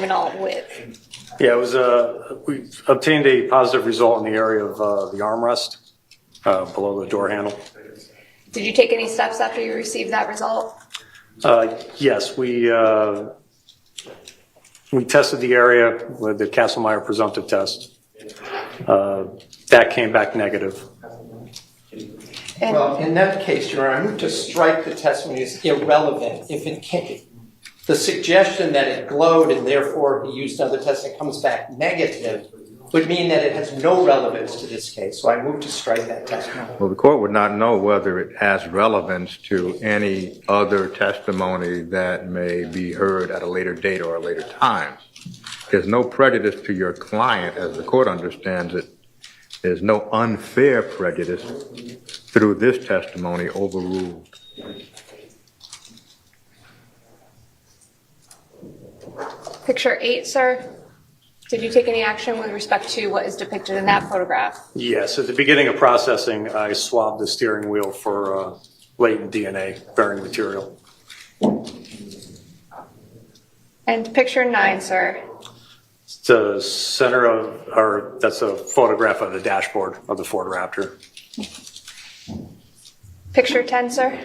luminol with? Yeah, it was. We obtained a positive result in the area of the armrest below the door handle. Did you take any steps after you received that result? Yes, we tested the area with the Castlemeyer presumptive test. That came back negative. Well, in that case, Your Honor, I move to strike the testimony as irrelevant if it can't. The suggestion that it glowed and therefore he used another test that comes back negative would mean that it has no relevance to this case. So I move to strike that testimony. Well, the court would not know whether it has relevance to any other testimony that may be heard at a later date or a later time. There's no prejudice to your client, as the court understands it. There's no unfair prejudice through this testimony overruled. Picture 8, sir. Did you take any action with respect to what is depicted in that photograph? Yes, at the beginning of processing, I swabbed the steering wheel for latent DNA bearing material. And picture 9, sir. It's the center of, or that's a photograph of the dashboard of the Ford Raptor. Picture 10, sir.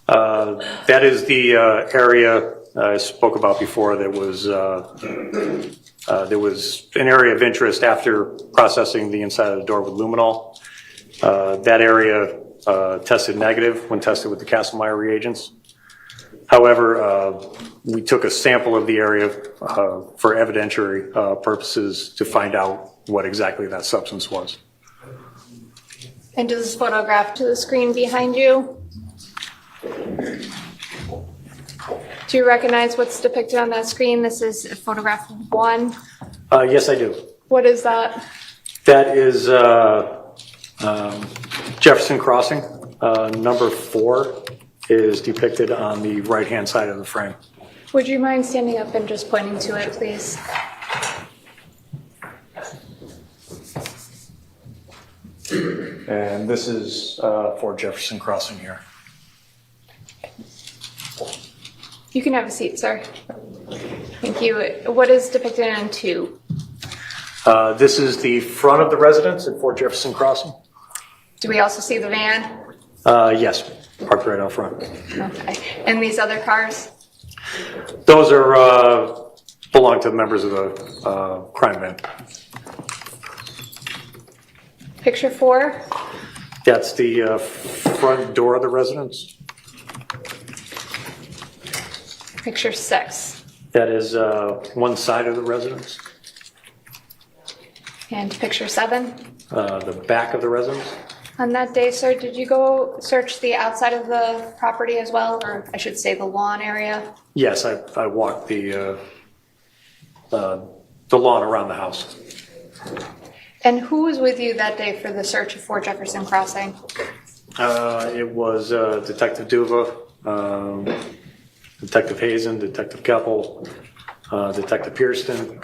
That is the area I spoke about before. There was an area of interest after processing the inside of the door with luminol. That area tested negative when tested with the Castlemeyer reagents. However, we took a sample of the area for evidentiary purposes to find out what exactly that substance was. And does this photograph to the screen behind you? Do you recognize what's depicted on that screen? This is photograph 1. Yes, I do. What is that? That is Jefferson Crossing. Number 4 is depicted on the right-hand side of the frame. Would you mind standing up and just pointing to it, please? And this is for Jefferson Crossing here. You can have a seat, sir. Thank you. What is depicted in 2? This is the front of the residence at Fort Jefferson Crossing. Do we also see the van? Yes, parked right out front. Okay. And these other cars? Those are belong to members of the crime van. Picture 4? That's the front door of the residence. Picture 6? That is one side of the residence. And picture 7? The back of the residence. On that day, sir, did you go search the outside of the property as well, or I should say the lawn area? Yes, I walked the lawn around the house. And who was with you that day for the search of Fort Jefferson Crossing? It was Detective Duva, Detective Hazen, Detective Keppel, Detective Pierston,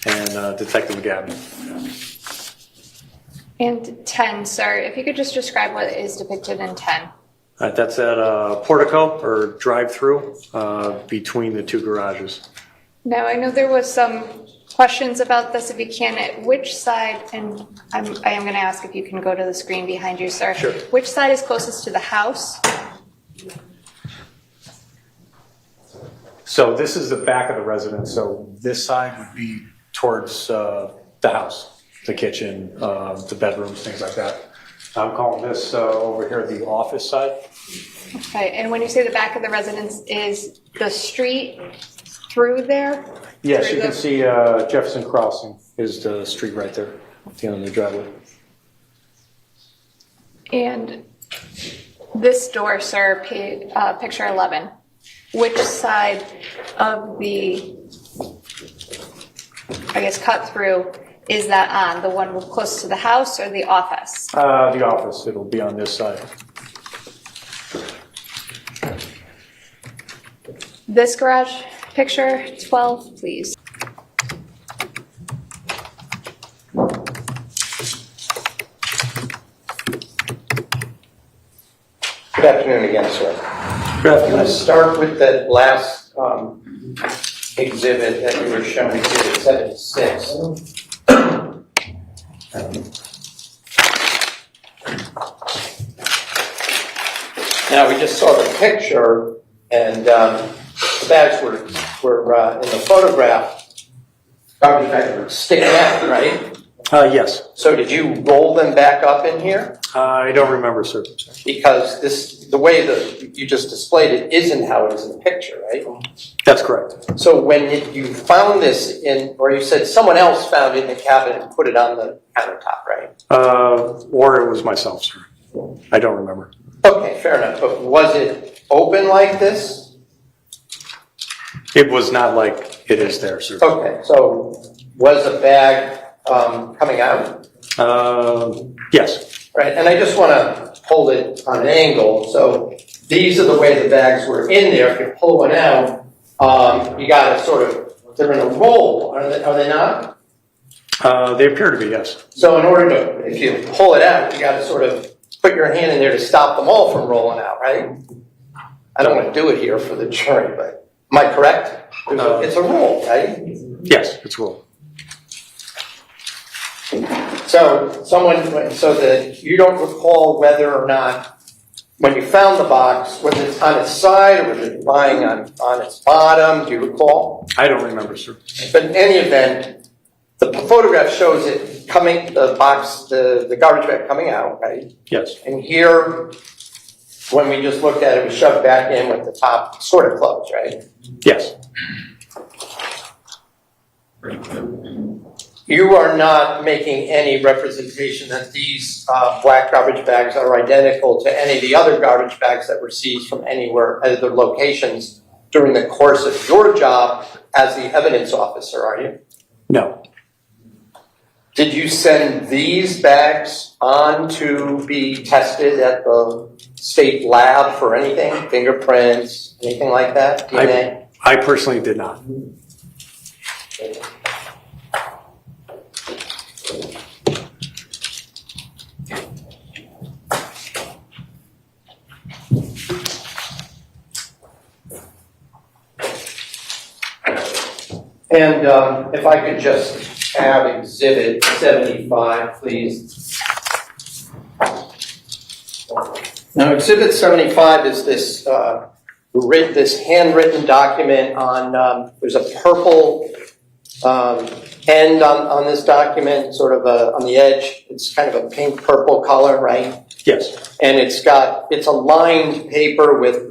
and Detective McGavin. And 10, sir, if you could just describe what is depicted in 10. That's at a portico or drive-through between the 2 garages. Now, I know there was some questions about this, if you can, at which side, and I am going to ask if you can go to the screen behind you, sir. Sure. Which side is closest to the house? So this is the back of the residence. So this side would be towards the house, the kitchen, the bedrooms, things like that. I'm calling this over here the office side. Okay, and when you say the back of the residence, is the street through there? Yes, Through you can see Jefferson Crossing is the street right there at the end of the driveway. And this door, sir, picture 11, which side of the, I guess, cut through is that on? The one close to the house or the office? The office, it'll be on this side. This garage, picture 12, please. Good afternoon again, sir. Good I'm going to start with that last exhibit that you were showing, exhibit 76. Now, we just saw the picture, and the bags were in the photograph, garbage bags were sticking out, right? Yes. So did you roll them back up in here? I don't remember, sir. Because the way that you just displayed it isn't how it is in the picture, right? That's correct. So when you found this or you said someone else found it in the cabinet and put it on the countertop, right? Or it was myself, sir. I don't remember. Okay, fair enough. But was it open like this? It was not like it is there, sir. Okay, so was the bag coming out? Yes. Right, and I just want to hold it on an angle. So these are the way the bags were in there. If you pull one out, you got to sort of, they're in a roll, are they not? They appear to be, yes. So in order to, if you pull it out, you got to sort of put your hand in there to stop them all from rolling out, right? I don't want to do it here for the jury, but am I correct? It's a roll, right? Yes, it's rolled. So that you don't recall whether or not, when you found the box, was it on its side or was it lying on its bottom? Do you recall? I don't remember, sir. But in any event, the photograph shows it coming, the box, the garbage bag coming out, right? Yes. And here, when we just looked at it, it was shoved back in with the top sort of closed, right? Yes. You are not making any representation that these black garbage bags are identical to any of the other garbage bags that were seized from anywhere, other locations during the course of your job as the evidence officer, are you? No. Did you send these bags on to be tested at the state lab for anything? Fingerprints, anything like that? DNA? I personally did not. And if I could just have exhibit 75, please. Now, exhibit 75 is this this handwritten document on, there's a purple end on this document, sort of on the edge. It's kind of a pink purple color, right? Yes. And it's a lined paper with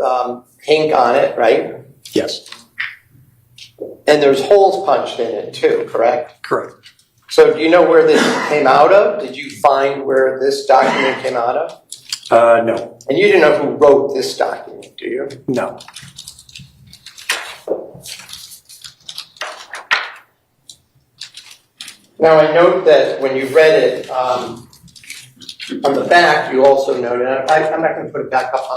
pink on it, right? Yes. And there's holes punched in it too, correct? Correct. So do you know where this came out of? Did you find where this document came out of? No. And you didn't know who wrote this document, do you? No. Now I note that when you read it, on the back you also noted, I'm not going to put it back up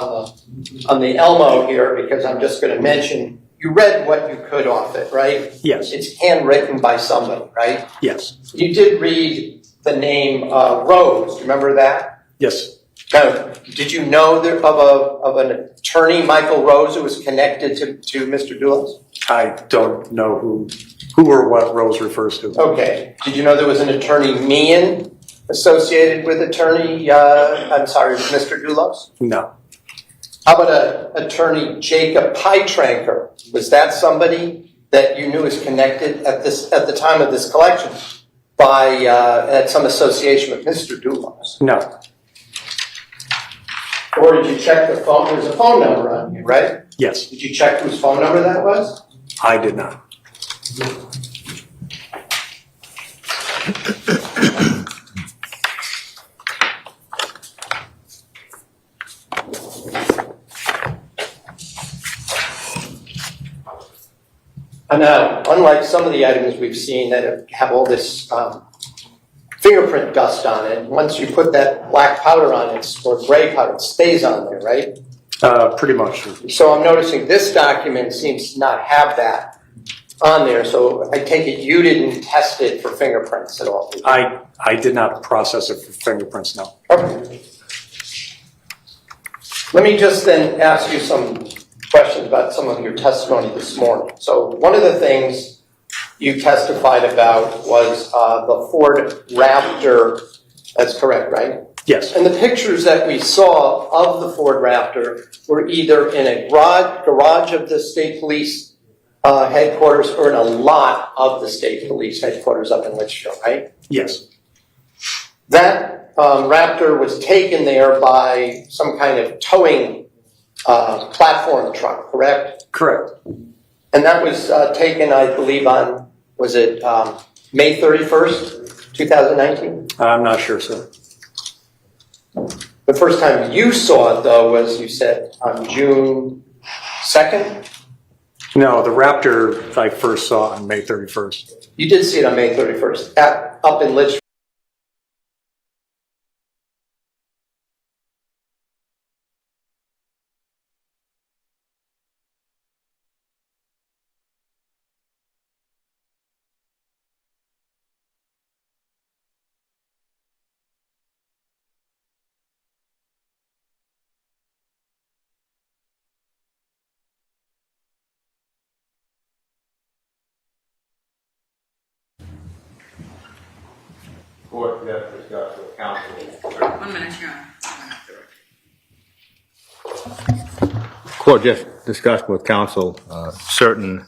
on the Elmo here because I'm just going to mention, you read what you could off it, right? Yes. It's handwritten by somebody, right? Yes. You did read the name Rose, do you remember that? Yes. Now, did you know of an attorney, Michael Rose, who was connected to Mr. Doulos? I don't know who or what Rose refers to. Okay. Did you know there was an attorney, Meehan, associated with Mr. Doulos? No. How about attorney Jacob Pytranker? Was that somebody that you knew was connected at the time of this collection by at some association with Mr. Doulos? No. Or did you check the phone? There's a phone number on here, right? Yes. Did you check whose phone number that was? I did not. Now, unlike some of the items we've seen that have all this fingerprint dust on it, once you put that black powder on it, or gray powder, it stays on there, right? Pretty much. So I'm noticing this document seems to not have that on there, so I take it you didn't test it for fingerprints at all? I did not process it for fingerprints, no. Okay. Let me just then ask you some questions about some of your testimony this morning. So one of the things you testified about was the Ford Raptor. That's correct, right? Yes. And the pictures that we saw of the Ford Raptor were either in a garage of the state police headquarters or in a lot of the state police headquarters up in Litchfield, right? Yes. That Raptor was taken there by some kind of towing platform truck, correct? Correct. And that was taken, I believe, on, was it May 31st, 2019? I'm not sure, sir. The first time you saw it, though, was, you said, on June 2nd? No, the Raptor I first saw on May 31st. You did see it on May 31st, up in Litchfield. Court just discussed with counsel. 1 minute, Your Honor. Court just discussed with counsel certain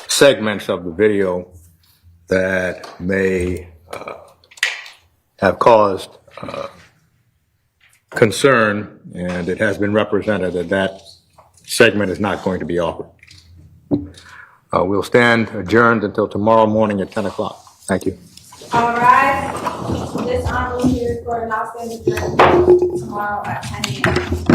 segments of the video that may have caused concern, and it has been represented that that segment is not going to be offered. We'll stand adjourned until tomorrow morning at 10 o'clock. Thank you. All right. This honorable hearing for an outstanding adjournment tomorrow at 10 a.m.